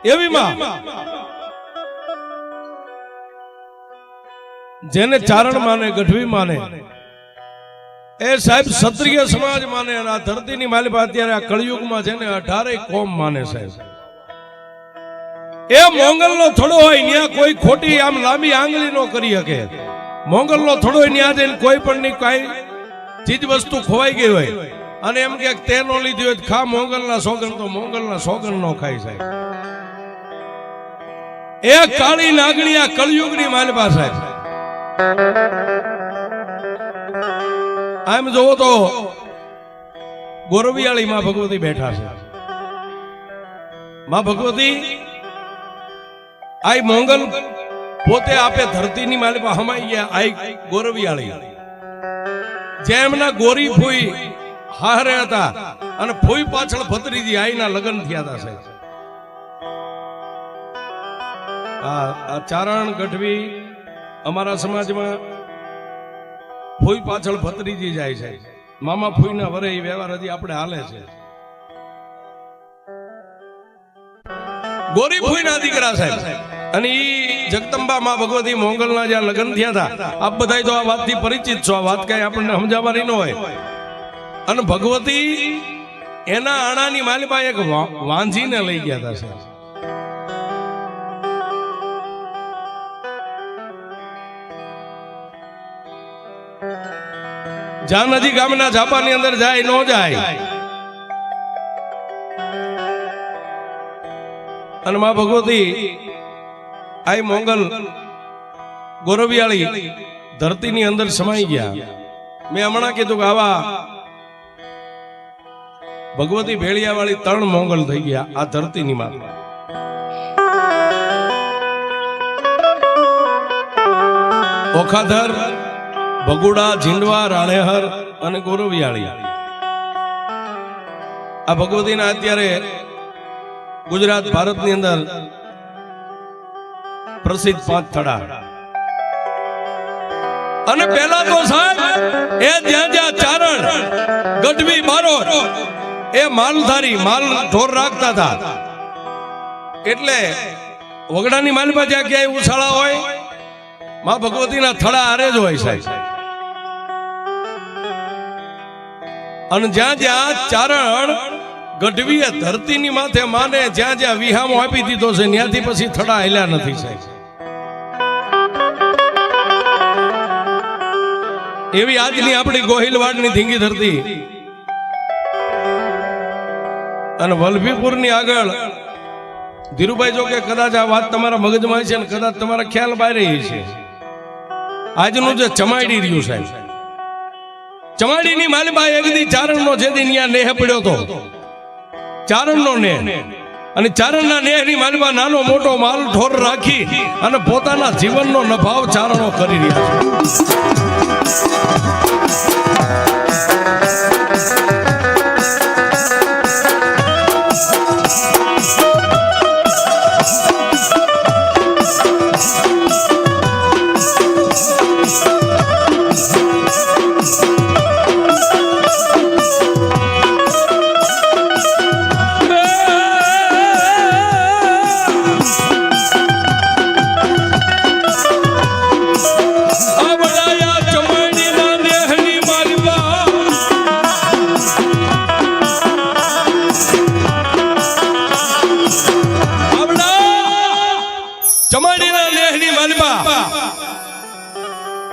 એવી માં જેને ચારણ માને, ગઢવી માને, એ સાહેબ ક્ષત્રિય સમાજ માને, અને આ ધરતીની માલિકા અત્યારે આ કળિયુગમાં છે ને 18 કોમ માને સાહેબ. એ મોંગલ નો થોડો હોય ત્યાં કોઈ ખોટી આમ લાંબી આંગળી નો કરી શકે. મોંગલ નો થોડો હોય ત્યાં જઈને કોઈ પણ ની કઈ ચીજ વસ્તુ ખોવાઈ ગઈ હોય અને એમ કે તે નો લીધી હોય ખા મોંગલ ના સોગન, તો મોંગલ ના સોગન નો ખાઈ સાહેબ. એ કાળી નાગણી આ કળિયુગ ની માલિકા સાહેબ. આમ જોવો તો ગોરવિયાળી માં ભગવતી બેઠા છે. માં ભગવતી આઈ મોંગલ પોતે આપે ધરતીની માલિકા હમાઈ ગયા. આઈ ગોરવિયાળી જેમના ગોરી ફૂઈ હારે હતા અને ફૂઈ પાછળ ભત્રીજી આઈના લગ્ન થયા હતા સાહેબ. આ ચારણ ગઢવી અમારા સમાજમાં ફૂઈ પાછળ ભત્રીજી જાય છે. મામા ફૂઈના વરે એ વ્યવહાર હજી આપણે હાલે છે. ગોરી ફૂઈના દીકરા સાહેબ. અને ઈ જગદંબા માં ભગવતી મોંગલના જ્યાં લગ્ન થયા હતા, આપ બધા તો આ વાતથી પરિચિત છો. આ વાત કઈ આપણને સમજાવવાની ન હોય. અને ભગવતી એના આણાની માલિકા એક વાંજીને લઈ ગયા હતા સાહેબ. જાનજી ગામના ઝાપાની અંદર જાય ન જાય. અને માં ભગવતી આઈ મોંગલ ગોરવિયાળી ધરતીની અંદર સમાઈ ગયા. મેં હમણાં કીધું કે આવા ભગવતી ભેળિયા વાળી 3 મોંગલ થઈ ગયા આ ધરતીની માં. ઓખાધર, ભગુડા, જીંડવા, રાણેહર અને ગોરવિયાળી. આ ભગવતીના અત્યારે ગુજરાત ભારતની અંદર પ્રસિદ્ધ 5 થડા. અને પહેલા તો સાહેબ એ જ્યાં જ્યાં ચારણ ગઢવી બારોટ એ માલધારી માલ ઢોર રાખતા હતા. એટલે વગડાની માલમાં જ્યાં ક્યાંય ઉછાળા હોય માં ભગવતીના થડા હારે જ હોય સાહેબ. અને જ્યાં જ્યાં ચારણ ગઢવીએ ધરતીની માથે માને જ્યાં જ્યાં વિહામો આપી દીધો છે ત્યાંથી પછી થડા હેલ્યા નથી સાહેબ. એવી આજની આપણી ગોહિલવાડની ધીંગી ધરતી. અને વલભીપુરની આગળ ધીરુભાઈ જો કે કદાચ આ વાત તમારા મગજમાં છે ને કદાચ તમારા ખ્યાલ બહાર છે. આજનું જે ચમાડી રહ્યું સાહેબ, ચમાડીની માલિકા એકદી ચારણનો જેદી ન્યા નેહ પડ્યો તો ચારણનો નેહ. અને ચારણના નેહની માલિકા નાનો મોટો માલ ઢોર રાખી અને પોતાના જીવનનો નભાવ ચારણો કરી રહ્યા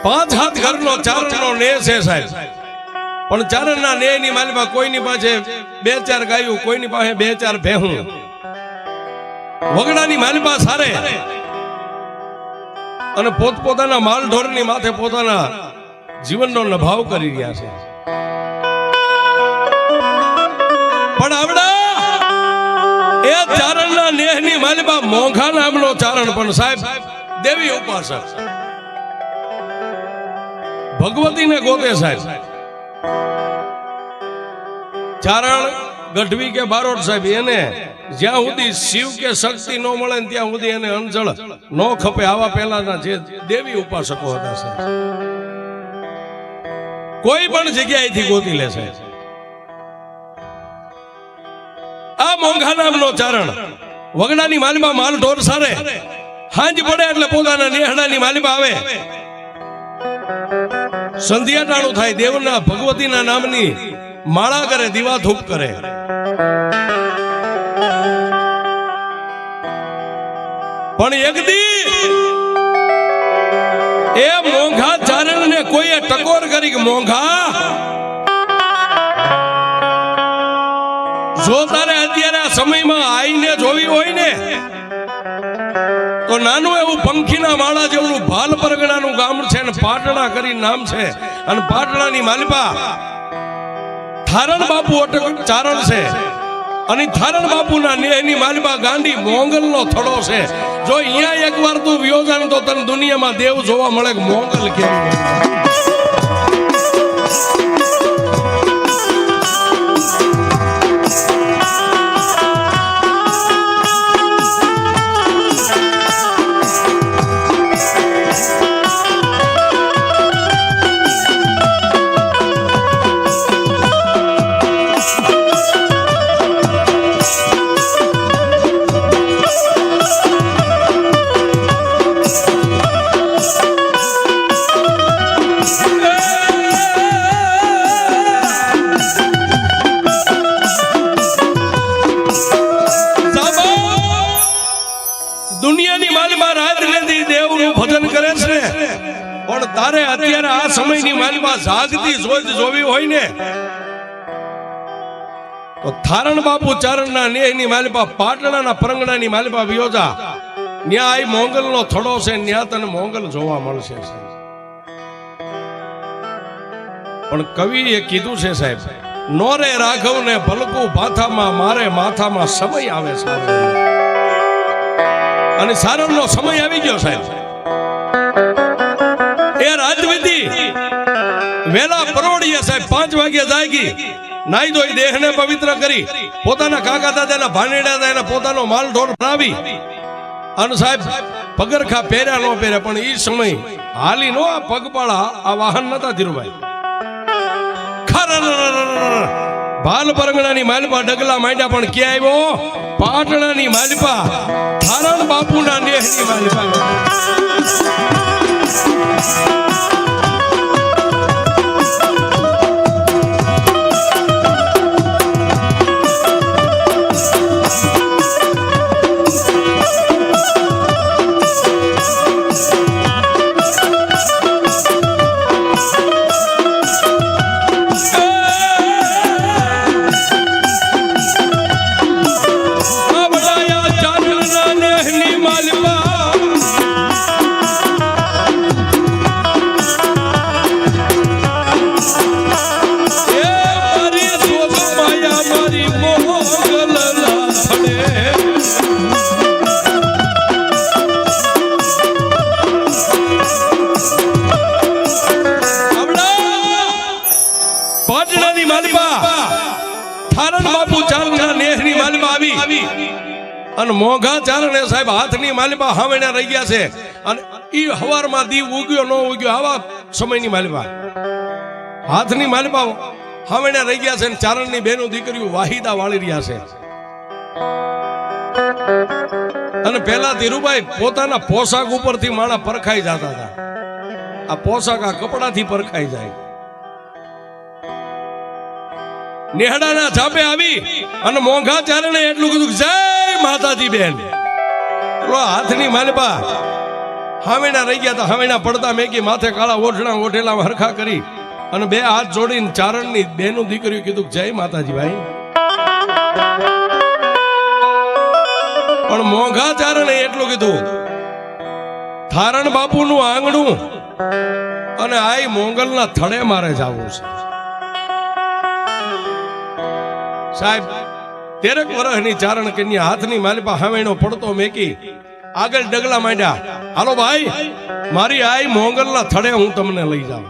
પાંચ હાથ ઘરનો ચારણનો નેહ છે સાહેબ. પણ ચારણના નેહની માલિકા કોઈની પાસે 2-4 ગાયું, કોઈની પાસે 2-4 ભેહું. વગડાની માલિકા સારે અને પોતપોતાના માલ ઢોરની માથે પોતાના જીવનનો નભાવ કરી રહ્યા છે. પણ આવડા એ ચારણના નેહની માલિકા મોંઘા નામનો ચારણ પણ સાહેબ દેવી ઉપાસક ભગવતીને ગોતે સાહેબ. ચારણ ગઢવી કે બારોટ સાહેબ એને જ્યાં સુધી શિવ કે શક્તિ ન મળે ને ત્યાં સુધી એને અંજળ ન ખપે. આવા પહેલાના જે દેવી ઉપાસકો હતા સાહેબ, કોઈ પણ જગ્યાએથી ગોતી લે સાહેબ. આ મોંઘા નામનો ચારણ વગડાની માલિમાં માલ ઢોર સારે હાંજ પડે એટલે પોતાના નેહડાની માલિમાં આવે સંધ્યા ટાણું થાય દેવના ભગવતીના નામની માળા કરે દીવા ધૂપ કરે પણ એક દી એ મોંઘા ચારણને કોઈએ ટકોર કરી કે મોંઘા જો તારે અત્યારે આ સમયમાં આઈને જોવી હોય ને તો નાનું એવું પંખીના માળા જેવડું ભાલ પરગણાનું ગામ છે ને પાટણા કરી નામ છે અને પાટણાની માલિપા થારણ બાપુ અટક ચારણ છે અને થારણ બાપુના નેહની માલિપા ગાંડી મોંગલનો થડો છે જો અહીંયા એકવાર તું વ્યોજાન તો તને દુનિયામાં દેવ જોવા મળે કે મોંગલ કેવું તારે અત્યારે આ સમયની માલિમાં જાગતી જોવી હોય ને તો થારણ બાપુ ચારણના નેહની માલિપા પાટણાના પરંગણાની માલિપા વિયોજા ન્યા આ મોંગલનો થડો છે ન્યા તને મોંગલ જોવા મળશે પણ કવિએ કીધું છે સાહેબ નોરે રાઘવ ને ભલકું ભાથામાં મારે માથામાં સમય આવે છે અને સારણનો સમય આવી ગયો સાહેબ એ રાજવિધિ વેલા પરોડીએ સાહેબ 5 વાગે જાગી નાઈ ધોઈ દેહને પવિત્ર કરી પોતાના કાકા દાદાના ભાણેડા દાદાના પોતાનો માલ ઢોર બનાવી અને સાહેબ પગરખા પહેર્યા નો પહેર્યા પણ એ સમય હાલી નો આ પગપાળા આ વાહન નતા ધીરુભાઈ ભાલ પરંગણાની માલિપા ડગલા માંડ્યા પણ ક્યાં આવ્યો પાટણાની માલિપા થારણ બાપુના નેહની માલિપા અને મોંઘા ચારણે સાહેબ હાથની માલિપા હાવેણા રહી ગયા છે અને ઈ હવારમાં દીવ ઉગ્યો ન ઉગ્યો આવા સમયની માલિપા હાથની માલિપા હાવેણા રહી ગયા છે અને ચારણની બેનો દીકરીઓ વાહિદા વાળી રહ્યા છે અને પહેલા ધીરુભાઈ પોતાના પોશાક ઉપરથી માણા પરખાઈ જતા હતા આ પોશાક આ કપડાથી પરખાઈ જાય નેહડાના છાપે આવી અને મોંઘા ચારણે એટલું કીધું જય માતાજી બેન હાથની માલિપા હાવેણા રહી ગયા હતા હાવેણા પડતા મેકી માથે કાળા ઓઢણા ઓઢેલા હરખા કરી અને બે હાથ જોડીને ચારણની બેનું દીકરીઓ કીધું જય માતાજી ભાઈ પણ મોંઘા ચારણે એટલું કીધું થારણ બાપુનું આંગણું અને આઈ મોંગલના થડે મારે જવું છે સાહેબ 13 વર્ષની ચારણ કન્યા હાથની માલિપા હાવેણો પડતો મેકી આગળ ડગલા માંડ્યા હાલો ભાઈ મારી આઈ મોંગલના થડે હું તમને લઈ જાઉં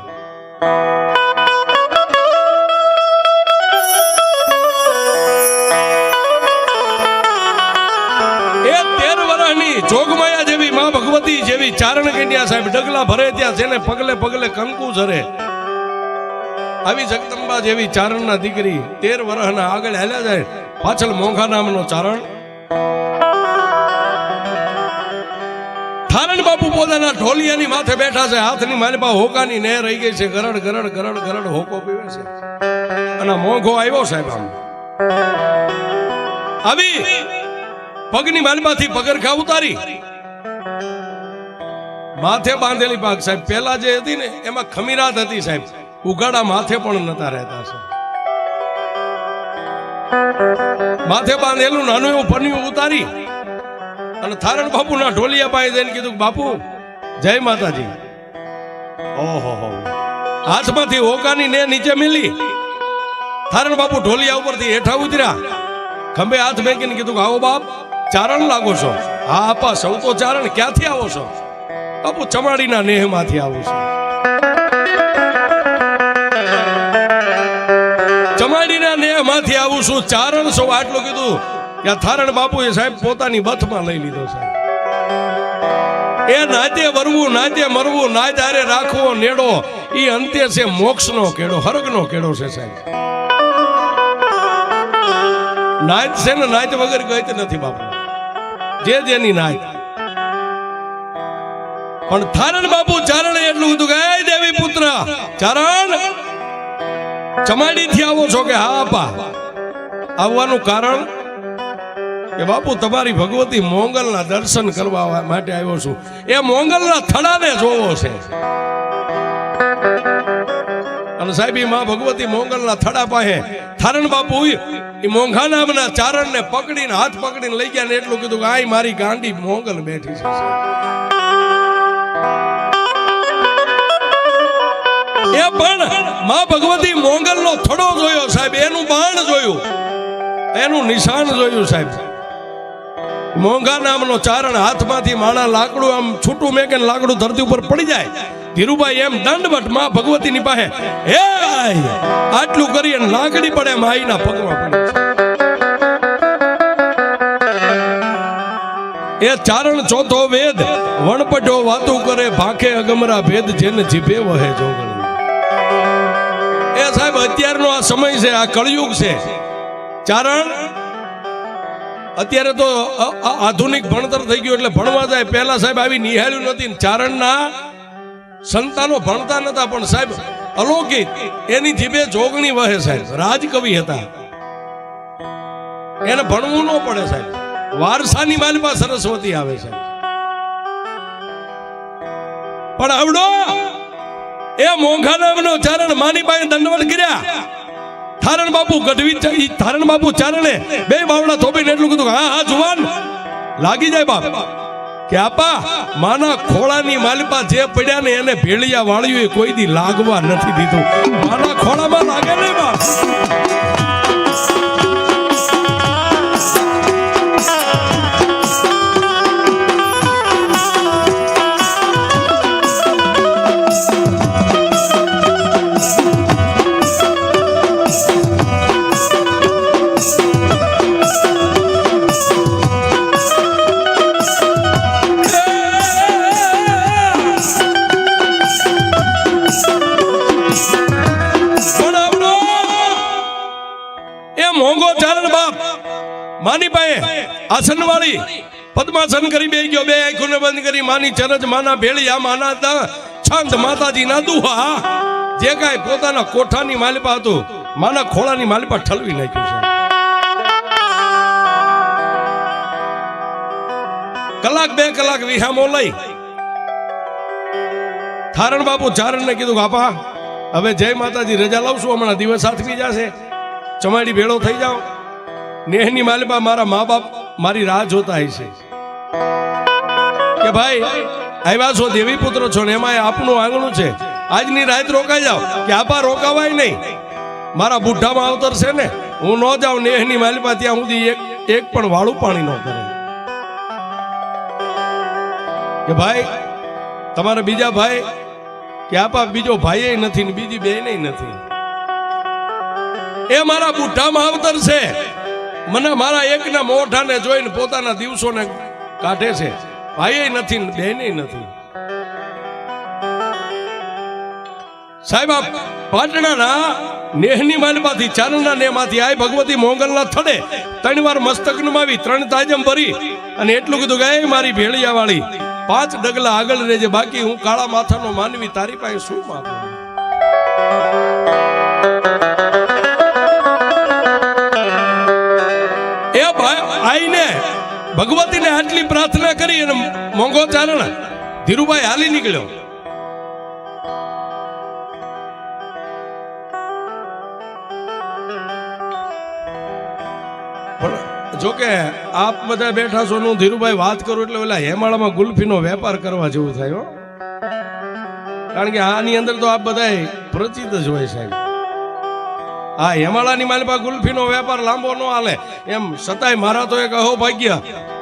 એ 13 વર્ષની જોગમાયા જેવી માં ભગવતી જેવી ચારણ કન્યા સાહેબ ડગલા ભરે ત્યાં જેને પગલે પગલે કંકુ ઝરે આવી જગદંબા જેવી ચારણના દીકરી 13 વર્ષના આગળ હાલ્યા જાય પાછળ મોંઘા નામનો ચારણ થારણ બાપુ પોતાના ઢોલિયાની માથે બેઠા છે, હાથની માલિપા હોકાની નેર રહી ગઈ છે, ગરડ ગરડ ગરડ ગરડ હોકો પીવે છે. અને મોંઘો આવ્યો સાહેબ આમ આવી પગની માલિપાથી પગરખા ઉતારી માથે બાંધેલી પાક સાહેબ પેલા જે હતી ને એમાં ખમીરાત હતી સાહેબ, ઉગાડા માથે પણ નતા રહેતા છે. માથે બાંધેલું નાનું એવું પન્યું ઉતારી અને થારણ બાપુના ઢોલિયા પાસે જઈને કીધું, બાપુ જય માતાજી. ઓહો હાથમાંથી હોકાની ને નીચે મિલી. થારણ બાપુ ઢોલિયા ઉપરથી હેઠા ઉતર્યા, ખંભે હાથ મેકીને કીધું, આવો બાપ ચારણ લાગો છો? હા આપા સૌ તો ચારણ. ક્યાંથી આવો છો? બાપુ ચમાડીના નેહમાંથી આવું છું. ચમાડીના નેહમાંથી આવું છું, ચારણ છો આટલું કીધું કે થારણ બાપુએ સાહેબ પોતાની બથમાં લઈ લીધો સાહેબ. એ નાતે વરવું નાતે મરવું નાત હારે રાખવો નેડો, એ અંતે છે મોક્ષનો કેડો, હરગનો કેડો છે સાહેબ. નાત છે ને નાત વગર ગઈ નથી બાપુ, જે જેની નાત. પણ થારણ બાપુ ચારણ એટલું કીધું કે દેવી પુત્ર ચારણ ચમાડી થી આવો છો? કે હા આપા. આવવાનું કારણ કે બાપુ તમારી ભગવતી મોંગલના દર્શન કરવા માટે આવ્યો છું. એ મોંગલના થડાને જોવો છે. અને સાહેબ માં ભગવતી મોંગલના થડા પાસે થારણ બાપુ એ મોંઘા નામના ચારણને પકડીને હાથ પકડીને લઈ ગયા ને એટલું કીધું કે આ મારી ગાંડી મોંગલ બેઠી છે. એ પણ માં ભગવતી મોંગલનો થડો જોયો સાહેબ, એનું બાણ જોયું, એનું નિશાન જોયું સાહેબ. મોંઘા નામનો ચારણ હાથમાંથી માણા લાકડું આમ છૂટું મેકે લાકડું ધરતી ઉપર પડી જાય. ધીરુભાઈ એમ દંડવટ માં ભગવતીની પાસે હે આટલું કરી અને લાકડી પડે માઈના પગમાં પડે. એ ચારણ ચોથો વેદ વણપટો વાતું કરે ભાખે અગમરા ભેદ જેને જીભે વહે જોગણી. એ સાહેબ અત્યારનો આ સમય છે, આ કળયુગ છે. ચારણ અત્યારે તો આધુનિક ભણતર થઈ ગયું એટલે ભણવા જાય. પહેલા સાહેબ આવી નિહાળ્યું નથી. ચારણના સંતાનો ભણતા નતા પણ સાહેબ અલૌકિક એની જીભે જોગણી વહે સાહેબ. રાજકવિ હતા, એને ભણવું ન પડે સાહેબ. વારસાની માલમાં સરસ્વતી આવે સાહેબ. પણ આવડો એ મોંઘા નામનો ચારણ માની પાસે દંડવત કર્યા. થારણ બાપુ ગઢવી થારણ બાપુ ચારણે બે બાવડા થોપીને એટલું કીધું, હા હા જુવાન લાગી જાય બાપ. કે આપા માના ખોળાની માલિપા જે પડ્યા ને એને ભેળિયા વાળ્યું કોઈ દી લાગવા નથી દીધું. માના ખોળામાં લાગે નહીં બાપ. માની પાસે આસન વાળી પદ્માસન કરી બે ગયો, બે આંખોને બંધ કરી માની ચરજ માના ભેળિયા માના છંદ માતાજીના દુહા જે કાંઈ પોતાના કોઠાની માલિપા હતું માના ખોળાની માલિપા ઠલવી નાખ્યું છે. કલાક બે કલાક વિહામો લઈ થારણ બાપુ ચારણને કીધું, બાપા હવે જય માતાજી રજા લઉં છું, હમણાં દિવસ સાથવી જશે, ચમાડી ભેળો થઈ જાઓ. નેહની માલિપા મારા મા બાપ મારી રાહ જોતા હશે કે ભાઈ આવ્યા છો, દેવી પુત્ર છો ને એમાં આપનું આંગણું છે, આજની રાત રોકાઈ જાઓ. કે આપા રોકાવાય નહીં, મારા બુઢામાં અવતર છે ને, હું ન જાઉં નેહની માલિપા ત્યાં સુધી એક પણ વાળું પાણી ન કરે. કે ભાઈ તમારા બીજા ભાઈ કે આપા બીજો ભાઈ નથી ને બીજી બેન નથી, એ મારા બુઢામાં અવતર છે, મને મારા એકના મોઢાને જોઈને પોતાના દિવસોને કાઢે છે, ભાઈ નથી ને બેન નથી. સાહેબ આ પાટણાના નેહની માલમાંથી ચારણના નેહમાંથી આય ભગવતી મોંગલના થડે 3 વાર મસ્તક નમાવી 3 તાજમ ભરી અને એટલું કીધું કે મારી ભેળિયા વાળી 5 ડગલા આગળ રહેજે, બાકી હું કાળા માથાનો માનવી તારી પાસે શું માંગુ? એ ભાઈ આઈને ભગવતીને આટલી પ્રાર્થના કરી અને મોંઘો ચારણ ધીરુભાઈ હાલી નીકળ્યો. જોકે આપ બધા બેઠા છો, હું ધીરુભાઈ વાત કરું એટલે ઓલા હેમાળામાં ગુલ્ફીનો વેપાર કરવા જેવું થાય હો. કારણ કે આની અંદર તો આપ બધા પરિચિત જ હોય સાહેબ. આ હેમાળાની માલપા ગુલ્ફીનો વેપાર લાંબો ન હાલે એમ છતાંય મારા તો એક અહો ભાગ્ય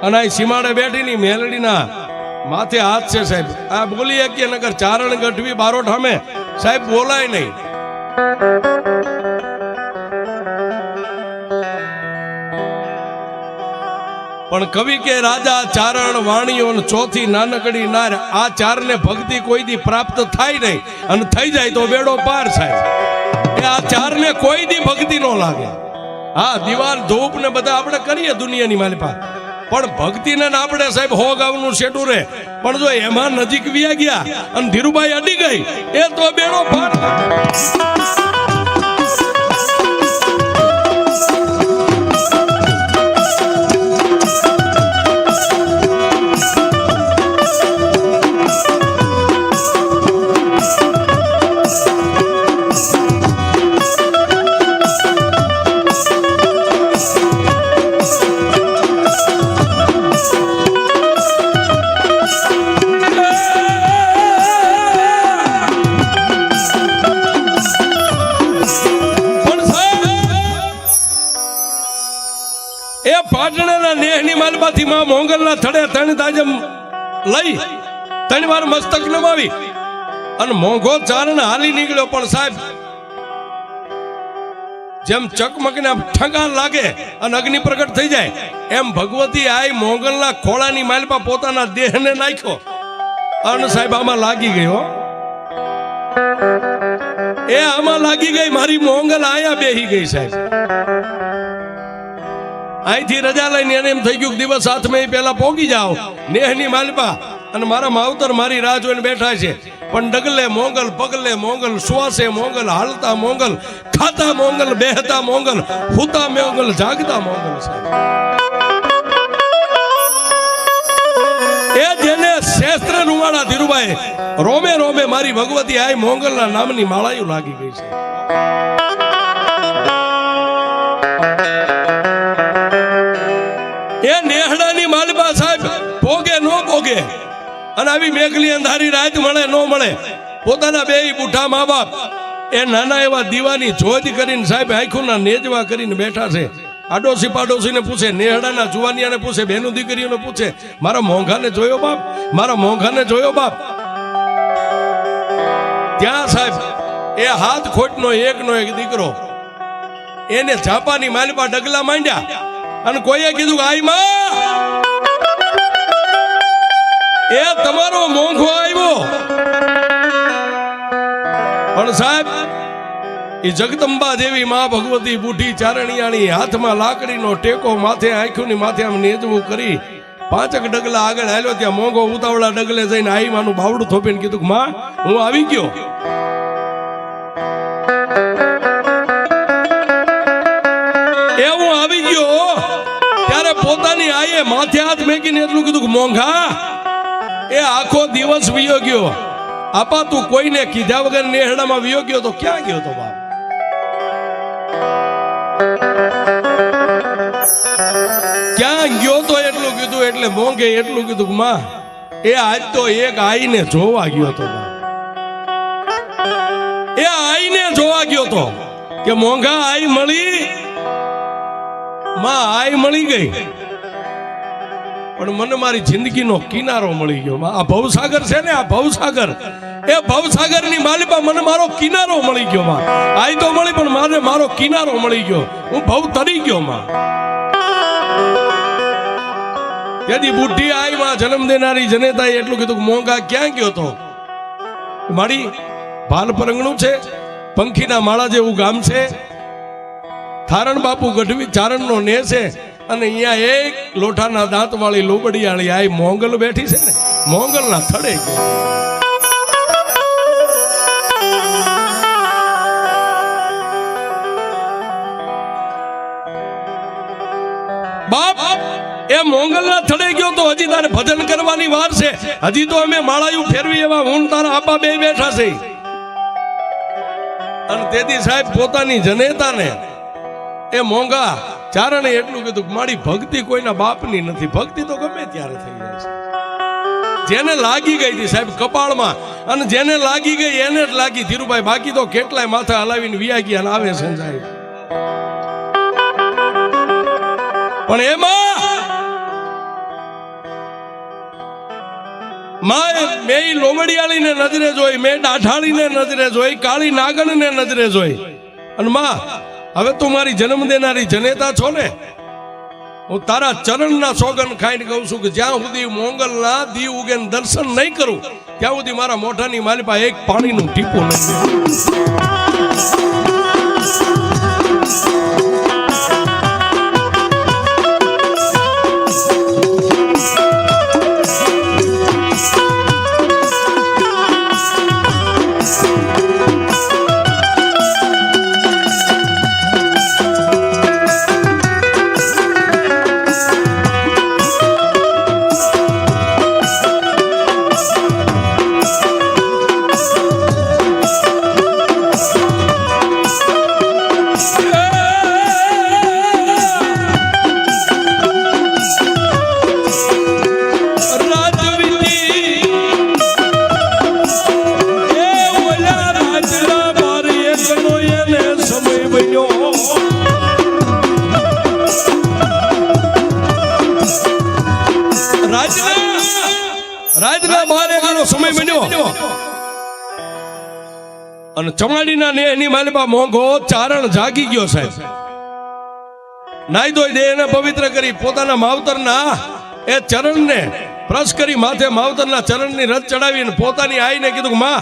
અને આ સીમાડે બેઠીની મેલડીના માથે હાથ છે સાહેબ. આ બોલી શકીએ નગર ચારણ ગઢવી બારોટ સામે સાહેબ બોલાય નહીં. પણ કવિ કે રાજા ચારણ વાણીઓ ચોથી નાનકડી નાર, આ ચારને ભક્તિ કોઈ દી પ્રાપ્ત થાય નહીં અને થઈ જાય તો બેડો પાર સાહેબ. આ ચારને કોઈ દી ભક્તિ ન લાગે. હા, દિવાલ ધૂપ ને બધા આપણે કરીએ દુનિયાની માલિપા, પણ ભક્તિને આપણે સાહેબ હો ગાવનું શેટું રે. પણ જો એમાં નજીક વ્યા ગયા અને ધીરુભાઈ અડી ગઈ એ તો બેડો પાર. મોંગલના થડે 3 તાજમ લઈ 3 વાર મસ્તક નમાવી અને મોંઘો ચારણ હાલી નીકળ્યો. પણ સાહેબ જેમ ચકમકને ઠંગાર લાગે અને અગ્નિ પ્રગટ થઈ જાય એમ ભગવતી આઈ મોંગલના ખોળાની માલપા પોતાના દેહને નાખ્યો અને સાહેબ આમાં લાગી ગયો. એ આમાં લાગી ગઈ, મારી મોંગલ આયા બેહી ગઈ સાહેબ. અહીંથી રજા લઈને એને એમ થઈ ગયું દિવસ હાથમાં પેલા પોગી જાઓ નેહની માલપા અને મારા માવતર મારી રાહ જોઈને બેઠા છે. પણ ડગલે મોંગલ, પગલે મોંગલ, શ્વાસે મોંગલ, હાલતા મોંગલ, ખાતા મોંગલ, બેહતા મોંગલ, હુતા મોંગલ, જાગતા મોંગલ સાહેબ. એ જેને શસ્ત્ર રૂવાડા ધીરુભાઈ રોમે રોમે મારી ભગવતી આઈ મોંગલના નામની માળાયું લાગી ગઈ છે. એ નેહડાની માલપા સાહેબ ભોગે નો ભોગે અને આવી મેઘલી અંધારી રાત મળે નો મળે, પોતાના બે બુઢા મા બાપ એ નાના એવા દીવાની જોજ કરીને સાહેબ આંખોના નેજવા કરીને બેઠા છે. આડોશી પાડોશીને પૂછે, નેહડાના જુવાનિયાને પૂછે, બેનું દીકરીઓને પૂછે, મારા મોંઘાને જોયો બાપ, મારા મોંઘાને જોયો બાપ. ત્યાં સાહેબ એ હાથ ખોટનો એકનો એક દીકરો એને ઝાપાની માલપા ડગલા માંડ્યા અને કોઈએ કીધું આઈ માં એ તમારો મોંઘો આવ્યો. પણ સાહેબ એ જગદંબા દેવી માં ભગવતી બુઢી ચારણિયાણી હાથમાં લાકડીનો ટેકો, માથે આંખોની માથે આમ નેજવું કરી 5 ડગલા આગળ હાલ્યો. ત્યાં મોંઘો ઉતાવળા ડગલે જઈને આઈ માનું બાવડું થોપીને કીધું માં હું આવી ગયો. પોતાની આયે માથે હાથ મેકીને એટલું કીધું કે મોંઘા એ આખો દિવસ વિયો ગયો. આપા તું કોઈને કીધા વગર નેહડામાં વિયો ગયો તો ક્યાં ગયો તો બાપ? ક્યાં ગયો તો એટલું કીધું. એટલે મોંઘે એટલું કીધું કે માં એ આજ તો એક આઈને જોવા ગયો તો બાપ. એ આઈને જોવા ગયો તો કે મોંઘા આઈ મળી, માં આઈ મળી ગઈ પણ મને મારી જિંદગીનો કિનારો મળી ગયો. આ ભવસાગર છે ને, આ ભવસાગર, એ ભવસાગરની માલિપા મને મારો કિનારો મળી ગયો. માં આઈ તો મળી પણ મારે મારો કિનારો મળી ગયો. હું ભવ તરી ગયો. માં યદી બુઢી આઈ માં જન્મ દેનારી જનેતાએ એટલું કીધું કે મોંઘા ક્યાં ગયો તો? મારી ભાલ પરંગણું છે, પંખીના માળા જેવું ગામ છે, થારણ બાપુ ગઢવી ચારણનો ને છે અને અહીંયા એક લોઠાના દાંત વાળી લોબડિયાળી આ મોંગલ બેઠી છે ને, મોંગલના થડે ગઈ. બાપ એ મોંગલના થડે ગયો તો હજી તારે ભજન કરવાની વાર છે. હજી તો અમે માળાયું ફેરવી એવા હું તારા આબા બે બેઠા છે. અને તેથી સાહેબ પોતાની જનેતાને એ મોંઘા ચારણે એટલું કીધું, મારી ભક્તિ કોઈના બાપની નથી. ભક્તિ તો ગમે ત્યારે થઈ જાય છે. જેને લાગી ગઈ હતી સાહેબ કપાળમાં, અને જેને લાગી ગઈ એને જ લાગી ધીરુભાઈ. બાકી તો કેટલાય માથા હલાવીને વિયા ગયા આવે છે સાહેબ. પણ એમાં મેં લોમડિયાળીને નજરે જોઈ, મેં ડાઠાળીને નજરે જોઈ, કાળી નાગણને નજરે જોઈ. અને માં હવે તું મારી જન્મ દેનારી જનેતા છો ને, હું તારા ચરણના સોગન ખાઈને કહું છું કે જ્યાં સુધી મોંગલના દી ઉગે દર્શન નહીં કરું ત્યાં સુધી મારા મોઢાની માલિપા એક પાણીનું ટીપું નહીં. સમય બન્યો અને ચમાડીના ને એની માલિપા મોંઘો ચારણ જાગી ગયો સાહેબ. નાઈ ધોઈ દેહને પવિત્ર કરી પોતાના માવતરના એ ચરણને પ્રશ કરી માથે માવતરના ચરણની રથ ચડાવીને પોતાની આઈને કીધું, માં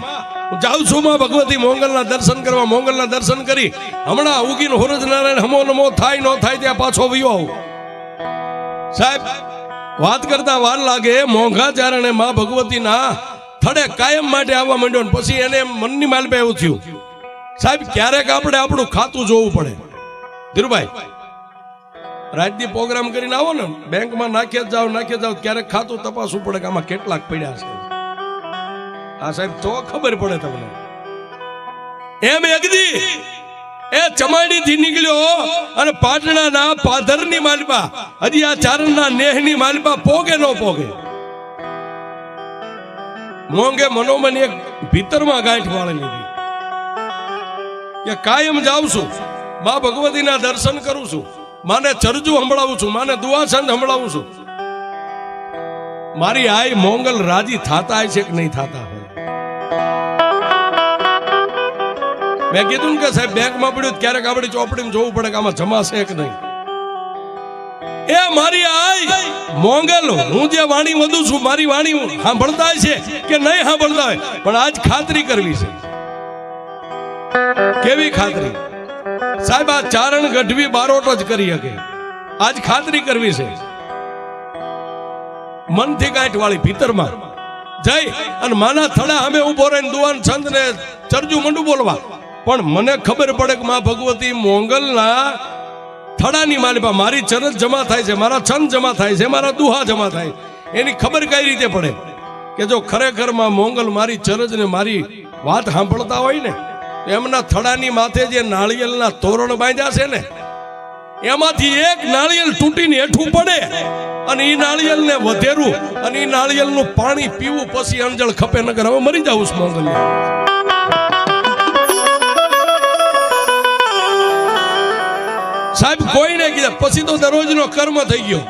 હું જાઉં છું માં ભગવતી મોંગલના દર્શન કરવા. મોંગલના દર્શન કરી હમણાં ઉગીને હોરજ નારાયણ હમો નમો થાય ન થાય ત્યાં પાછો વયો આવું. સાહેબ વાત કરતા વાર લાગે. મોંઘા ચારણે માં ભગવતીના થડે કાયમ માટે આવવા માંડ્યો. પછી એને મનની માલપે એવું થયું, સાહેબ ક્યારેક આપણે આપણું ખાતું જોવું પડે. ધીરુભાઈ રાજદી પ્રોગ્રામ કરીને આવો ને, બેંકમાં નાખી જાઓ ક્યારેક ખાતું તપાસવું પડે કે આમાં કેટલાક પડ્યા છે. હા સાહેબ તો ખબર પડે તમને. એમ એકદી એ ચમાડી થી નીકળ્યો અને પાટણાના પાધરની માલપા હજી આ ચારણના નેહની માલપા પોગે ન પોગે. મોંઘે મનોમન એક ભીતરમાં ગાંઠ વાળી લીધી કે કાયમ જાઉં છું, મા ભગવતીના દર્શન કરું છું, માને ચરજુ સંભળાવું છું, માને દુઆ છંદ સંભળાવું છું. મારી આઈ મોંગલ રાજી થાતા છે કે નહીં થાતા હોય. મેં કીધું કે સાહેબ બેંકમાં પડ્યું ક્યારેક આપણી ચોપડીમાં જોવું પડે કે આમાં જમા છે કે નહીં. એ મારી આઈ મોંગલ હું જે વાણી વધું છું, મારી વાણી સાંભળતા છે કે નહીં સાંભળતા હોય, પણ આજ ખાતરી કરવી છે. કેવી ખાતરી સાહેબ? આ ચારણ ગઢવી બારોટ જ કરી શકે. આજ ખાતરી કરવી છે મનથી ગાંઠ વાળી ભીતરમાં જઈ અને માના થડા અમે ઉભો રહીને દુવાન છંદ ને ચરજુ મંડું બોલવા. પણ મને ખબર પડે કે માં ભગવતી મોંગલના થડાની માલિપા મારી ચરજ જમા થાય છે, મારા છંદ જમા થાય છે, મારા દુહા જમા થાય. એની ખબર કઈ રીતે પડે કે જો ખરેખર માં મોંગલ મારી ચરજ ને મારી વાત સાંભળતા હોય ને, એમના થડાની માથે જે નાળિયેરના તોરણ બાંધ્યા છે ને, એમાંથી એક નાળિયેર તૂટીને હેઠું પડે અને એ નાળિયેરને વધેરું અને એ નાળિયેરનું પાણી પીવું, પછી અંજળ ખપે નગર હવે મરી જાવું છે મોંગલ. સાહેબ કોઈને કીધા પછી તો દરરોજનો કર્મ થઈ ગયો.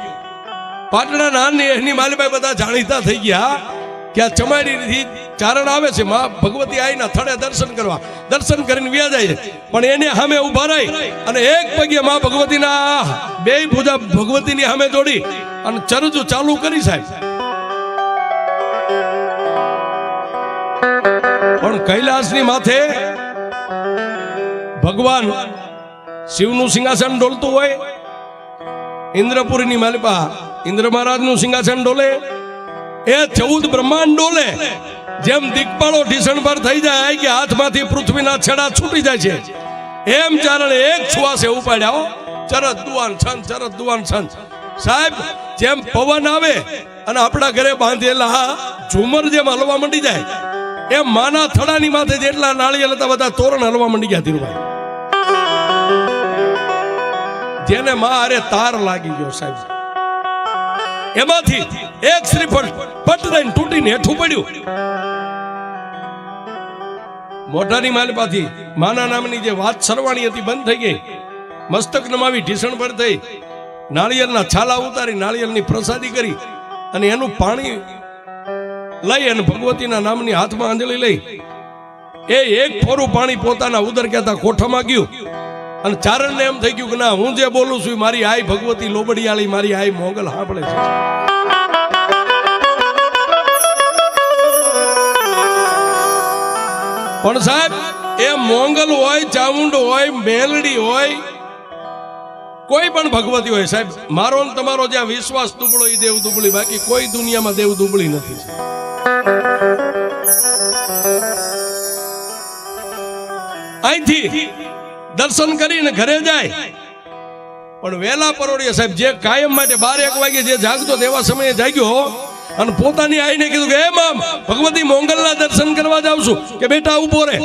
પાટણા નાની એની માલભાઈ બધા જાણીતા થઈ ગયા કે આ ચમાડીથી ચારણ આવે છે, માં ભગવતી આઈના થડે દર્શન કરવા. દર્શન કરીને વ્યા જાય છે, પણ એને સામે ઉભા રહી અને એક પગે માં ભગવતીના બે ભુજા ભગવતીની સામે જોડી અને ચરજુ ચાલુ કરી સાહેબ. પણ કૈલાસની માથે ભગવાન શિવનું સિંહાસન ડોલતું હોય ઇન્દ્રપુરીની માલિપા ઇન્દ્ર મહારાજનું સિંહાસન ડોલે, એ 14 બ્રહ્માંડ ડોલે. જેમ દિગ્પાળો ઢીસણ પર થઈ જાય કે હાથમાંથી પૃથ્વીના છેડા છૂટી જાય છે, એમ ચારણે એક શ્વાસે ઉપાડ્યા. ચરત દુવાન છંદ, ચરત દુવાન છંદ. સાહેબ, જેમ પવન આવે અને આપણા ઘરે બાંધેલા ઝુમર જેમ હલવા માંડી જાય, એમ માના થડાની માથે જેટલા નાળિયેર હતા બધા તોરણ હલવા માંડી ગયા. ધીરુભાઈ, જેને માં અરે તાર લાગી ગયો સાહેબ, એમાંથી એક શ્રીફળ પટ દઈને તૂટીને હેઠું પડ્યું. મોઢાની માલિપાથી માના નામની જે વાત સરવાણી હતી બંધ થઈ ગઈ. મસ્તક નમાવી ઢીસણ પર થઈ, નાળિયેરના છાલા ઉતારી નાળિયેરની પ્રસાદી કરી અને એનું પાણી લઈ અને ભગવતીના નામની હાથમાં આંજળી લઈ એ એક ફોરું પાણી પોતાના ઉદર કહેતા કોઠામાં ગયું. અને ચારણને એમ થઈ ગયું કે ના, હું જે બોલું છું મારી આઈ ભગવતી લોબડિયાળી, મારી આઈ મોગલ સાંભળે છે. પણ સાહેબ, એ મોંગલ હોય, ચામુંડ હોય, મેલડી હોય, કોઈ પણ ભગવતી હોય સાહેબ, મારો ને તમારો જ્યાં વિશ્વાસ દુબળો એ દેવ દુબળી, બાકી કોઈ દુનિયામાં દેવ દુબળી નથી. અહીંથી દર્શન કરીને ઘરે જાય, પણ વેલા પરોડીએ સાહેબ, જે કાયમ માટે 12-1 વાગે જે જાગતો તેવા સમયે જાગ્યો અને પોતાની આઈને કીધું કે હે મામ, ભગવતી મોંગલના દર્શન કરવા જાઉં છું. કે બેટા ઉભો રહે.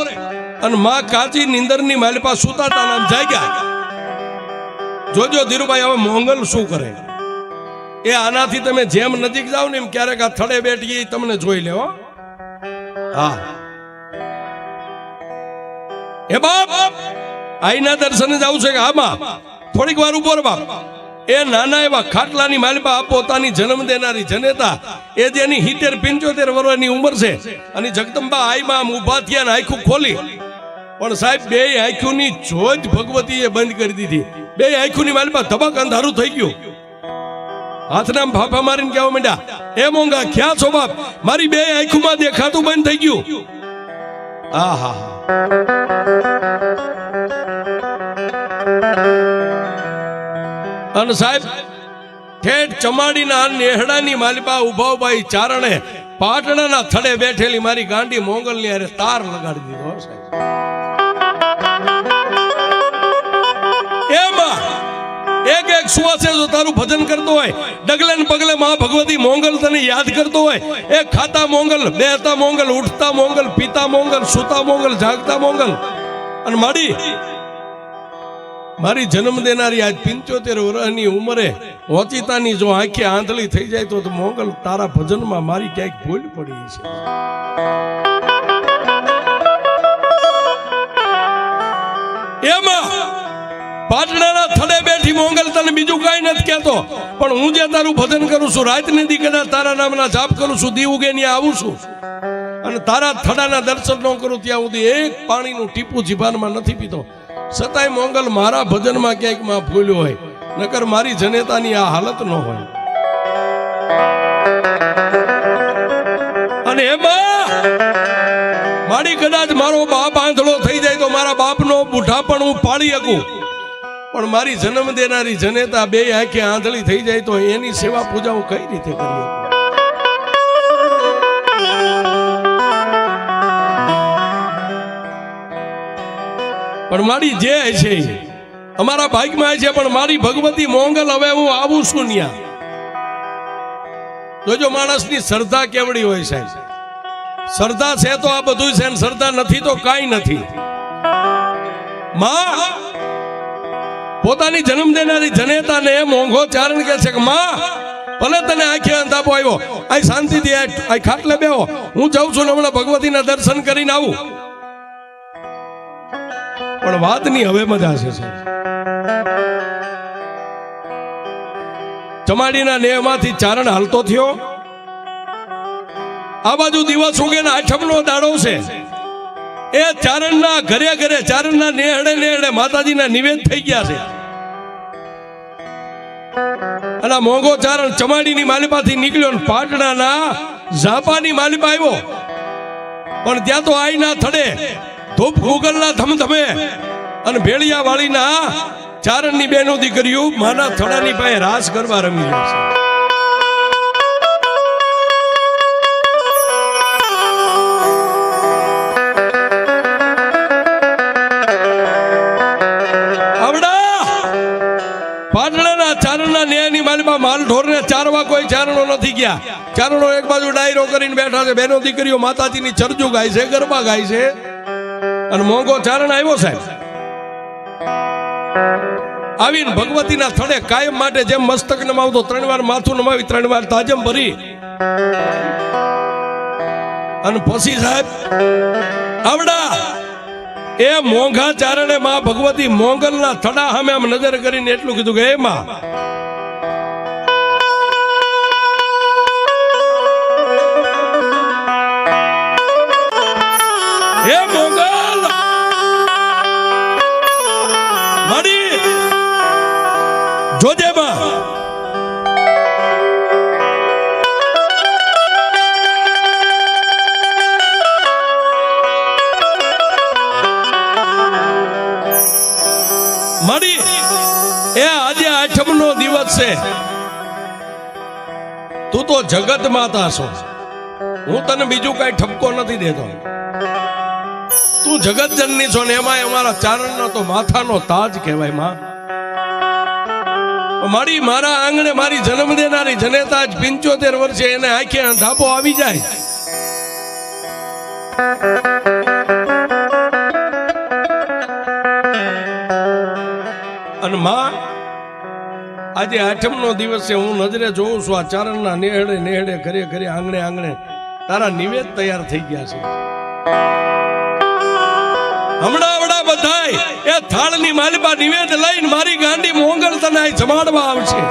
અને માં કાચી નીંદરની માલિપા સુતાતા નામ જાગ્યા. જોજો ધીરુભાઈ, હવે મોંગલ શું કરે એ આનાથી તમે જેમ નજીક જાઓ ને એમ ક્યારેક આ થડે બેઠી તમને જોઈ લેવો. હા, એ બાપ આઈના દર્શને જાવું છે કે હા માં થોડીક વાર ઉભો બાપ. એ નાના એવા ખાટલાની માલિપા પોતાની જન્મ દેનારી જનેતા, એ જેની 70-75 વર્ષની ઉંમર છે, અને જગદંબા આઈમાં ઉભા થયા ને આંખું ખોલી. પણ સાહેબ, બે આંખોની જોજ ભગવતીએ બંધ કરી દીધી. બે આંખોની માલિપા ધબક અંધારું થઈ ગયું. હાથના ફાફા મારીને કહેવા માંડ્યા, એ મોંઘા ક્યાં છો બાપ, મારી બે આંખોમાં દેખાતું બંધ થઈ ગયું. આહા, અને સાહેબ ઠેઠ ચમાડીના નેહડાની માલિપા ઉભા ઉભા ચારણે પાટણાના થડે બેઠેલી મારી ગાંડી મોંગલની અરે તાર લગાડી દીધો સાહેબ. એમાં એક શ્વાસે જો તારું ભજન કરતો હોય, ડગલે ને પગલે માં ભગવતી મોંગલ તને યાદ કરતો હોય, એ ખાતા મોંગલ, બેહતા મોંગલ, ઉઠતા મોંગલ, પીતા મોંગલ, સુતા મોંગલ, જાગતા મોંગલ. અને મારી જન્મ દેનારી આજ 75 વર્ષની ઉંમરે ઓચિતાની જો આંખે આંધળી થઈ જાય તો મોંગલ તારા ભજનમાં મારી ક્યાંક ભૂલ પડી છે. એમાં પાટણાના થડે બેઠી મોંગલ તને બીજું કઈ નથી કહેતો, પણ હું જે તારું ભજન કરું છું, રાતની દી કદાચ તારા નામના જાપ કરું છું, દી ઉગે ત્યાં આવું છું, અને તારા થડાના દર્શન ન કરું ત્યાં સુધી એક પાણીનું ટીપું જીભાનમાં નથી પીતો. છતાંય મોંગલ મારા ભજનમાં ક્યાંક માં ભૂલ્યો હોય, નકર મારી જનેતાની આ હાલત ન હોય. અને એમાં મારી કદાચ મારો બાપ આંધળો થઈ જાય તો મારા બાપનો બુઢા પણ હું પાળી શકું, પણ મારી જન્મ દેનારી જનેતા બે આંખે આંધળી થઈ જાય તો એની સેવા પૂજા હું કઈ રીતે કરી શકું? પણ મારી જે છે અમારા ભાગ્યમાં છે, પણ મારી ભગવતી મોંગલ હવે હું આવું છું ન્યા. જોજો માણસની શ્રદ્ધા કેવડી હોય સાહેબ. શ્રદ્ધા છે તો આ બધું છે, શ્રદ્ધા નથી તો કાંઈ નથી. માં પોતાની જન્મ દેનારી જનેતાને મોંઘો ચારણ કે છે કે માં, ભલે તને આંખે અંધાપો આવ્યો, આ શાંતિથી આ ખાટલે બેહો, હું જાઉં છું ને હમણાં ભગવતીના દર્શન કરીને આવું. પણ વાતની હવે મજા છે. ચમાડીના નેહમાંથી ચારણ હાલતો થયો. આ બાજુ દિવસ ઉગે ને 8મનો દાડો છે. એ ચારણના ઘરે ઘરે, ચારણના નેહડે નેહડે માતાજીના નિવેદ થઈ ગયા છે. અને મોંઘો ચારણ ચમાડીની માલિપાથી નીકળ્યો ને પાટણાના ઝાપાની માલિપા આવ્યો. પણ ત્યાં તો આઈના થડે ધૂપ ગુગલના ધમધમે અને ભેળિયા વાળીના ચારણની બેનો દીકરીઓ માના થડાની પાસે રાસ કરવા રમી રહી છે. માલ ઢોરને ચારવા કોઈ ચારણો નથી ગયા. ચારણો એક બાજુ ડાયરો કરીને બેઠા છે. બેનો દીકરીઓ માતાજીની ચરજુ ગાય છે, ગરબા ગાય છે. અને મોંઘો ચારણ આવ્યો સાહેબ. આવીને ભગવતીના થડે કાયમ માટે જેમ મસ્તક નમાવતો 3 વાર માથું નમાવી 3 વાર તાજમ ભરી અને પછી સાહેબ આવડા એ મોંઘા ચારણે માં ભગવતી મોંગલના થડા સામે આમ નજર કરીને એટલું કીધું કે એ માં હે મોગલ મારી જોજે માં મારી એ આજે 8મનો દિવસ છે. તું તો જગત માતા છો. હું તને બીજું કઈ ઠપકો નથી દેતો. તું જગત જનની છો ને એમાં અમારા ચારણનો તો માથાનો તાજ કહેવાય માં. મારી મારા આંગણે મારી જન્મ દેનારી જનેતા જ 75 વર્ષે એને આંખે ધાપો આવી જાય. અને માં આજે 8મનો દિવસ છે. હું નજરે જોઉં છું આ ચારણના નેહડે નેહડે ઘરે ઘરે આંગણે આંગણે તારા નિવેદ તૈયાર થઈ ગયા છે. હમણાં આવડા બધાય એ થાળની માલપા નિવેદ લઈને મારી ગાંડી મોંગલ તને જમાડવા આવશે.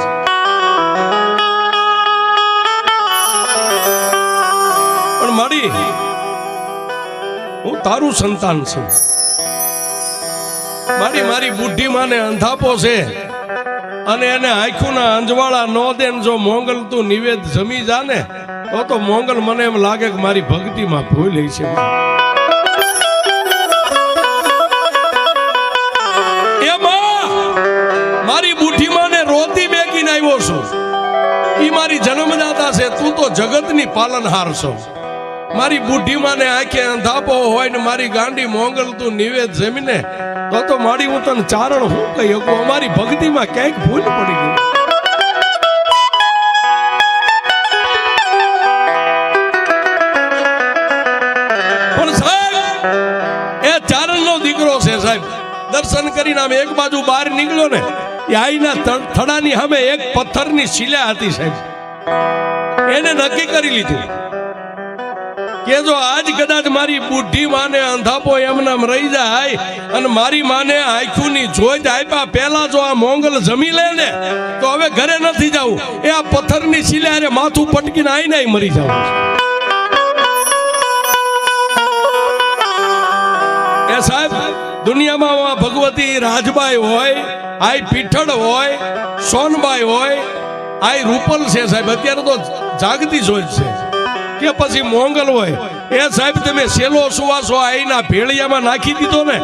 પણ મારી હું તારું સંતાન છું. મારી બુઢી માને અંધાપો છે અને એને આંખોના અંજવાળા નો દે. જો મોંગલ તું નિવેદ જમી જા ને તો મોંગલ મને એમ લાગે કે મારી ભક્તિમાં ભૂલ છે. મારી બુઢી માને રોતી બેકીને આવ્યો છું. ઈ મારી જન્મદાતા છે. તું તો જગતની પાલનહાર છો. મારી બુઢી માને આંખે અંધાપો હોય ને મારી ગાંડી મોંગલ તું નિવેદ જમીને તો મારી હું તને ચારણ હું કહી શકું. અમારી ભક્તિમાં ક્યાંક ભૂલ પડી ગઈ. પણ સાહેબ એ ચારણનો દીકરો છે સાહેબ. દર્શન કરીને આમ એક બાજુ બહાર નીકળ્યો ને આઈના થડાની સામે એક પથ્થરની શિલા હતી સાહેબ. એને નક્કી કરી લીધું કે જો આજ કદાચ મારી બુઢી માને અંધાપો એમનામ રહી જાય અને મારી માને આંખોની જોઈ આપ્યા પહેલા જો આ મોંગલ જમી લે ને તો હવે ઘરે નથી જવું. એ આ પથ્થરની શિલા માથું પટકીને આઈને મરી જવું. એ સાહેબ દુનિયામાં ભગવતી રાજબાઈ હોય, આઈ પીઠળ હોય, સોનબાઈ હોય, આઈ રૂપલ છે સાહેબ. અત્યારે તો જાગતી જ હોય છે કે પછી મોંગલ હોય. એ સાહેબ તમે સેલો સુવાસો આઈના ભેળિયામાં નાખી દીધો ને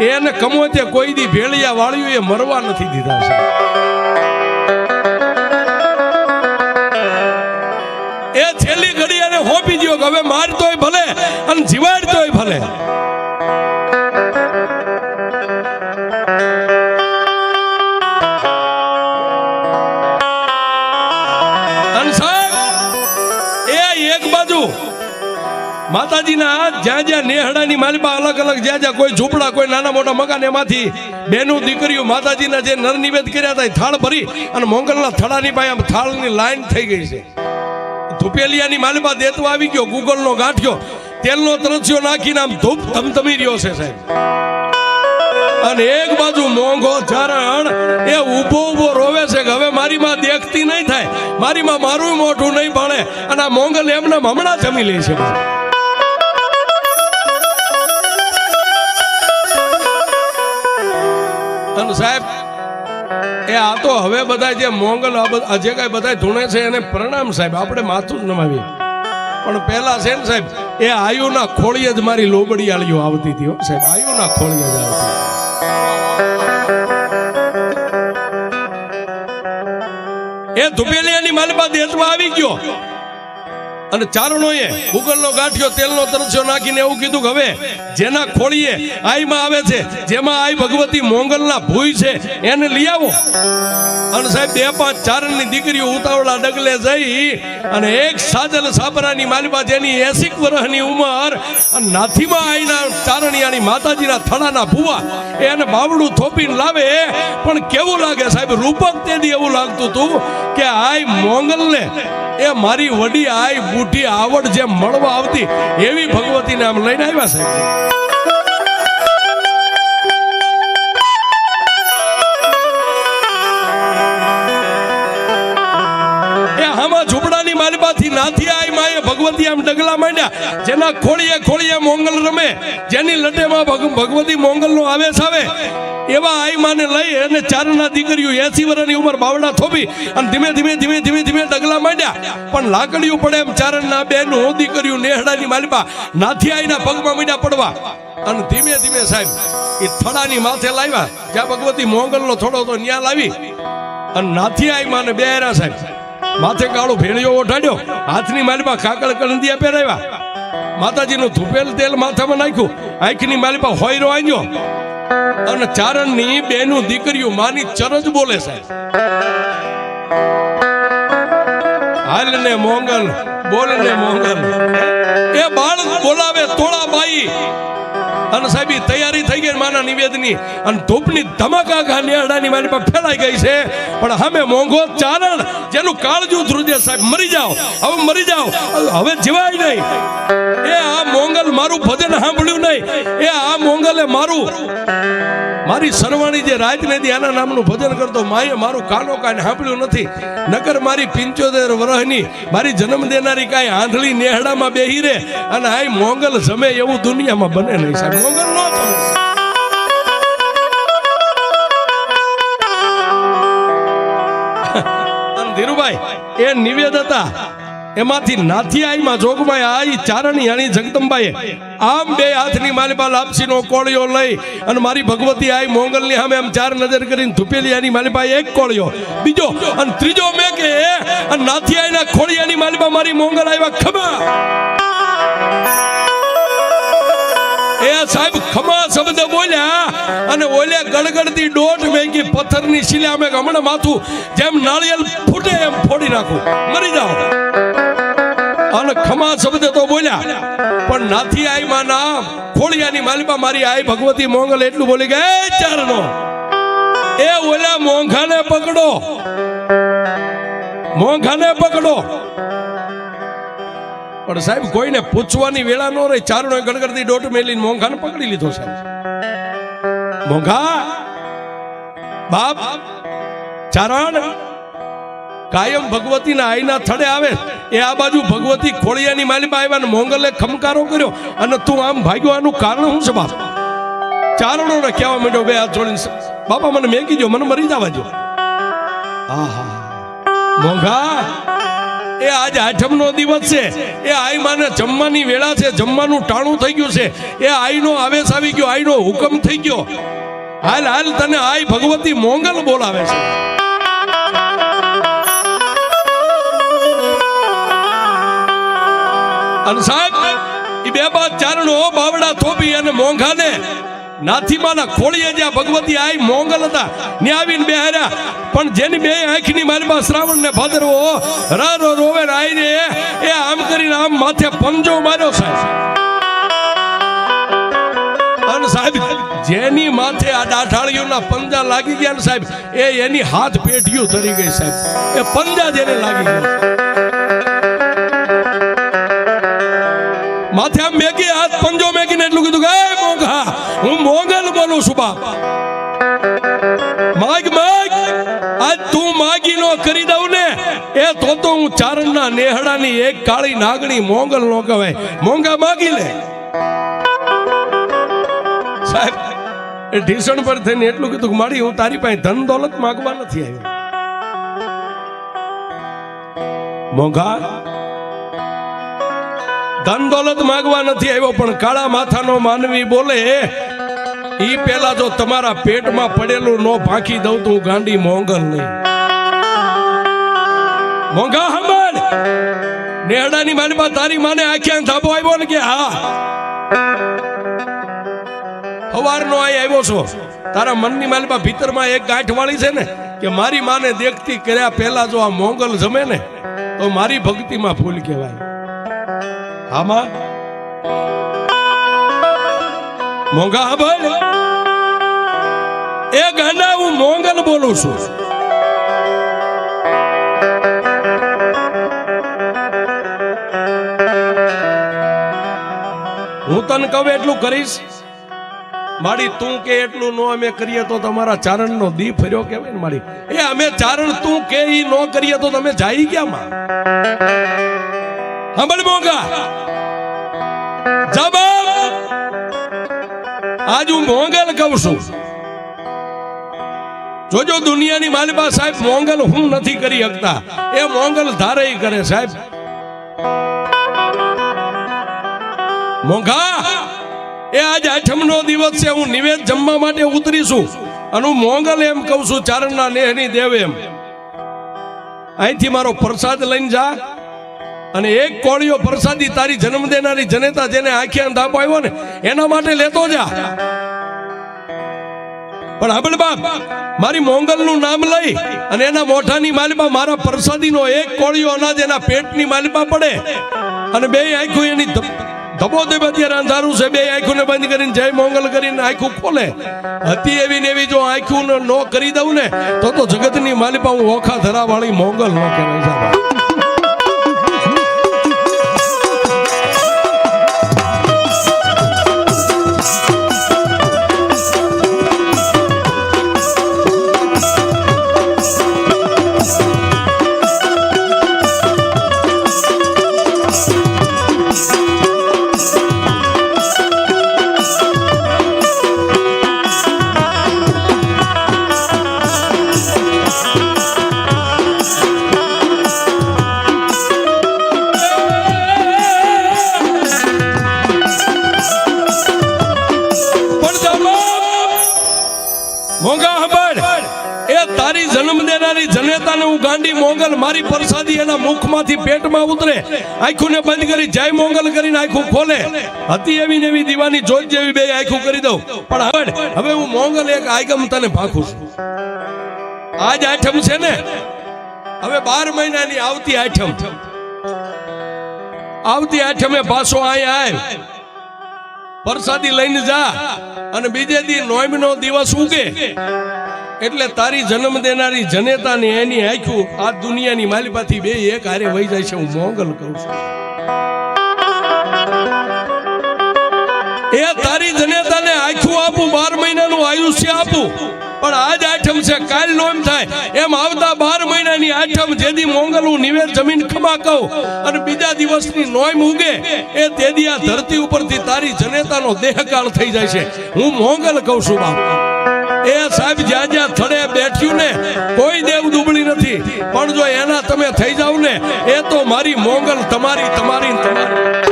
એને કમોતે કોઈ દી ભેળિયા વાળ્યું એ મરવા નથી દીધા છે. એ છેલ્લી ઘડી એને હોપી દો કે હવે મારતોય ભલે અને જીવાડતોય ભલે. માતાજીના જ્યાં જ્યાં નેહડાની માલપા અલગ અલગ જ્યાં કોઈ ઝૂંપડા કોઈ નાના મોટા મકાન એમાંથી બેનું દીકરીઓ માતાજીના જે નર નિવેદ કર્યા હતા થાળ ભરી અને મોંગલના થડાની પાસે આમ થાળની લાઈન થઈ ગઈ છે. ધુપેલિયાની માલપા દેતવા આવી ગયો, ગુગલનો ગાંઠ્યો, તેલનો તરસ્યો નાખીને આમ ધૂપ ધમધમી રહ્યો છે સાહેબ. અને એક બાજુ મોંઘો ચારણ એ ઊભો ઊભો રોવે છે કે હવે મારી માં દેખતી નહીં થાય, મારી માં મારું મોઢું નહીં ભાળે અને આ મોંગલ એમને હમણાં જમી લે છે. અને સાહેબ એ આ તો હવે બધા જે મોંગલ જે કઈ બધા ધૂણે છે એને પ્રણામ સાહેબ. આપણે માથું જ નમાવીએ પણ પહેલા છે ને સાહેબ એ આયુના ખોળીએ જ મારી લોબડિયાળીઓ આવતી હતી સાહેબ. આયુના ખોળીએ જ આવતી. એ ધુપેલિયાની માલપા દેશમાં આવી ગયો અને ચારણોએ ઉગલનો ગાંઠિયો તેલનો તરસ્યો નાખીને એવું કીધું કે હવે જેના ખોળીએ આઈમાં આવે છે, જેમાં આઈ ભગવતી મોંગલના ભૂઈ છે એને લઈ આવો. અને સાહેબ 2-5 ચારણની દીકરીઓ ઉતાવળા ડગલે જઈ અને એક સાજલ સાબરાની માલિપા જેની 80 વર્ષની ઉંમર અને નાથીમાં આઈના ચારણિયાની માતાજીના થડાના ભૂવા એને બાવડું થોપીને લાવે. પણ કેવું લાગે સાહેબ, રૂપક તેથી એવું લાગતું હતું કે આઈ મોંગલને એ મારી વડી આઈ બુઢી આવડ જે મળવા આવતી એવી ભગવતીને આમ લઈને આવ્યા સાહેબ. ઝૂંપડાની માલિપાથી નાથી આઈ માએ ભગવતી આમ ડગલા માંડ્યા. જેના ખોળીએ ખોળીએ મોંગલ રમે, જેની લટેમાં ભગવતી મોંગલનો આવેશ આવે એવા આઈ માને લઈ અને ચારના દીકરીઓ 80 વર્ષની ઉંમર બાવડા થોપી અને ધીમે ધીમે ધીમે ધીમે ધીમે ડગલા માંડ્યા. પણ લાકડીઓ પડે એમ ચારણના બેનો દીકરીઓ નેહડાની માલિપા નાથી આઈના પગમાં મીડા પડવા અને ધીમે ધીમે સાહેબ એ થડાની માથે લાવ્યા. જ્યાં ભગવતી મોંગલનો થોડો તો ન્યા લાવી અને નાથી આઈ માને બેરા સાહેબ માથે કાળો ભેળિયો ઓઢાડ્યો, હાથની માલિપા કાકળ કળંદિયા પહેરાવ્યા, માતાજીનું ધૂપેલ તેલ માથામાં નાખ્યું, આંખની માલિપા હોયરો આંગ્યો અને ચારણની બેનું દીકરીઓ માની ચરજ બોલે સાહેબ. હાલ ને મોંગલ, બોલ ને મોંગલ, એ બાળક બોલાવે તોળા બાઈ. અને સાહેબ તૈયારી થઈ ગઈ માના નિવેદની અને ધૂપની ધમાકા ઘા નેહડાની મારી પાસે ફેલાઈ ગઈ છે. પણ હવે મોંઘો ચારણ જેનું કાળજું ધ્રુજે સાહેબ, મરી જાઓ, હવે મરી જાઓ, હવે જીવાય નહીં. એ આ મોંગલ મારું ભજન સાંભળ્યું નહીં, એ આ મોંગલે મારી સરવાણી જે રાજનેદી આના નામનું ભજન કરતો માએ મારું કાનો કાને સાંભળ્યું નથી. નકર મારી 75 વર્ષની મારી જન્મ દેનારી કાંઈ આંધળી નેહડામાં બેહી રે અને આ મોંગલ જમે એવું દુનિયામાં બને નહીં સાહેબ. મોંગલ નો જમે. ધીરુભાઈ એ નિવેદ હતા, એમાંથી નાથી આઈમાં જોગમાં આઈ ચારણી આની જગદંબાએ આમ બે હાથની માલિપા લાપસીનો કોળિયો લઈ અને મારી ભગવતી આઈ મોંગલની સામે આમ ચાર નજર કરીને ધુપેલિયાની માલિપા એક કોળિયો, બીજો અને ત્રીજો મેં કે અને નાથી આઈના ખોળિયાની માલિપા મારી મોંગલ આવ્યા ખમા. એ સાહેબ ખમા શબ્દ બોલ્યા અને ઓલે ગડગડતી દોઢ મેંગી પથ્થરની શિલા મેં હમણાં માથું જેમ નાળિયેર ફૂટે એમ ફોડી નાખું, મરી જાઓ. અને ખમા શબ્દ તો બોલ્યા પણ નાથી આઈ માં નામ ખોળિયાની માલિપા મારી આઈ ભગવતી મોંગલ એટલું બોલી ગઈ ચારનો, એ ઓલા મોંઘાને પકડો, મોંઘાને પકડો. પણ સાહેબ કોઈને પૂછવાની વેળા ન રહી, ચારણો ગડગડતી દોટ મેલીને મોંઘાને પકડી લીધો સાહેબ. મોંઘા બાપ ચારણ કાયમ ભગવતીના આઈના થડે આવે, એ આ બાજુ ભગવતી ખોળિયાની માલિપા આવ્યા ને મોંગલે ખમકારો કર્યો અને તું આમ ભાગ્યો, આનું કારણ શું છે બાપ? ચારણોને કહેવા માંડ્યો બે હાથ જોડીને, બાપા મને મેકી જો, મને મરી જવા જો. આહા મોંઘા, એ આજ 8મનો દિવસ છે, એ આઈ માને જમવાની વેળા છે, જમવાનું ટાણું થઈ ગયું છે, એ આઈનો આવેશ આવી ગયો, આઈનો હુકમ થઈ ગયો. હાલ હાલ તને આઈ ભગવતી મોંગલ બોલાવે છે. અને સાહેબ એ બે બાદ ચારણો બાવડા થોપી અને મોંઘાને નાથીમાના ખોળીએ જ્યાં ભગવતી આઈ મોંગલ હતા ને આવીને બેહાર્યા. પણ જેની બે આંખની માલિપા શ્રાવણ ને ભાદરવો રો રોવે આઈ ને એ આમ કરીને આમ માથે પંજો માર્યો સાહેબ. અને સાહેબ જેની માથે આ ડાઠાળીઓના પંજા લાગી ગયા ને સાહેબ, એ એની હાથ પેટીઓ ધરી ગઈ સાહેબ, એ પંજા જેને લાગી ગયા. માથે આમ મેગી હાથ પંજો મેગીને એટલું કીધું કે મોંઘા હું મોંગલ બોલું છું બાપ, માગ માગ, આજ તું માગી નો કરી દઉં ને એ તો હું ચારણના નેહડાની એક કાળી નાગણી મોંગલ નો કહેવાય, મોંઘા માગી લે. સાહેબ એ ઢીસણ પર થઈને એટલું કીધું કે મારી હું તારી પાસે ધન દોલત માગવા નથી આવ્યો. મોંઘા ધન દોલત માગવા નથી આવ્યો, પણ કાળા માથાનો માનવી બોલે ઈ પેલા જો તમારા પેટમાં પડેલું નો ભાંકી દઉં તો ગાંડી મોંગલ નહીં. મોંઘા હમણ નેહડાની માલમાં તારી માને આખ્યા ધાબો આવ્યો ને કે હા સવારનો અહીં આવ્યો છો તારા મનની માલમાં ભીતરમાં એક ગાંઠ વાળી છે ને કે મારી માને દેખતી કર્યા પહેલા જો આ મોંગલ જમે ને તો મારી ભક્તિમાં ફૂલ કહેવાય. આમાં મોંઘા હમણ એ ગાંડા હું મોંગલ બોલું છું. હું તને કહું એટલું કરીશ માડી તું કે એટલું નો અમે કરીએ તો તમારા ચારણ નો દી ફર્યો કેવાય ને માડી એ અમે ચારણ તું કે ઈ નો કરીએ તો તમે જાય ગયા માં સાંભળ મોંઘા જવાબ આજ હું મોંગલ કહું છું. જોજો દુનિયાની માલિબા સાહેબ મોંગલ હું નથી કરી શકતા એ મોંગલ ધારે કરે સાહેબ. મોંઘા એ આજ આઠમ નો દિવસ છે હું નિવેદ જમવા માટે ઉતરીશું અને હું મોંગલ એમ કહું છું ચારણના નેહની દેવ એમ અહીંથી મારો પ્રસાદ લઈને જા અને એક કોળિયો પ્રસાદી તારી જન્મ દેનારી જનેતા જેને આંખે ધાપ આવ્યો ને એના માટે લેતો જા. પણ હાબળ બાપ મારી મોંગલ નું નામ લઈ અને એના મોઢાની માલિબા મારા પ્રસાદીનો એક કોળિયો અનાજ એના પેટની માલિબા પડે અને બે આંખો એની ધબો દેબ અત્યારે અંધારું છે બે આંખોને બંધ કરીને જય મોંગલ કરીને આંખું ખોલે હતી એવી ને એવી જો આંખું નો કરી દઉં ને તો જગતની માલિપા હું ઓખા ધરા વાળી મોંગલ નો કહેવાય. જનેતાને હું ગાંડી મોંગલ મારી પ્રસાદી એના મુખમાંથી પેટમાં ઉતરે આંખોને બંધ કરી જય મોંગલ કરીને આંખું ખોલે હતી એવી ને એવી દીવાની જોત જેવી બે આંખું કરી દઉં. પણ હવે હું મોંગલ એક આગમ તને ભાખું છું. આજ આઠમ છે ને હવે 12 મહિનાની આવતી આઠમે પાછો અહીંયા આવ પ્રસાદી લઈને જા અને બીજે દી નોમનો દિવસ ઉગે એટલે તારી જન્મ દેનારી જનેતા ને એની આંખું આ દુનિયાની માલિપાથી બે એક હારે વહી જાય છે. હું મોંગલ કહું છું એ તારી જનેતાને આંખું આપું 12 મહિનાનું આયુષ્ય આપું પણ આજ આઠમ છે કાલ નોમ થાય એમ આવતા 12 મહિનાની આઠમ જેદી મોંગલ હું નિવેદ જમીન ખમા કહું અને બીજા દિવસની નોમ ઉગે એ તેદી આ ધરતી ઉપરથી તારી જનેતાનો દેહકાળ થઈ જાય છે. હું મોંગલ કહું છું બાપ. એ સાહેબ જ્યાં જ્યાં થડે બેઠ્યું ને કોઈ દેવ દુબળી નથી પણ જો એના તમે થઈ જાવ ને એ તો મારી મોંગલ તમારી તમારી તમારી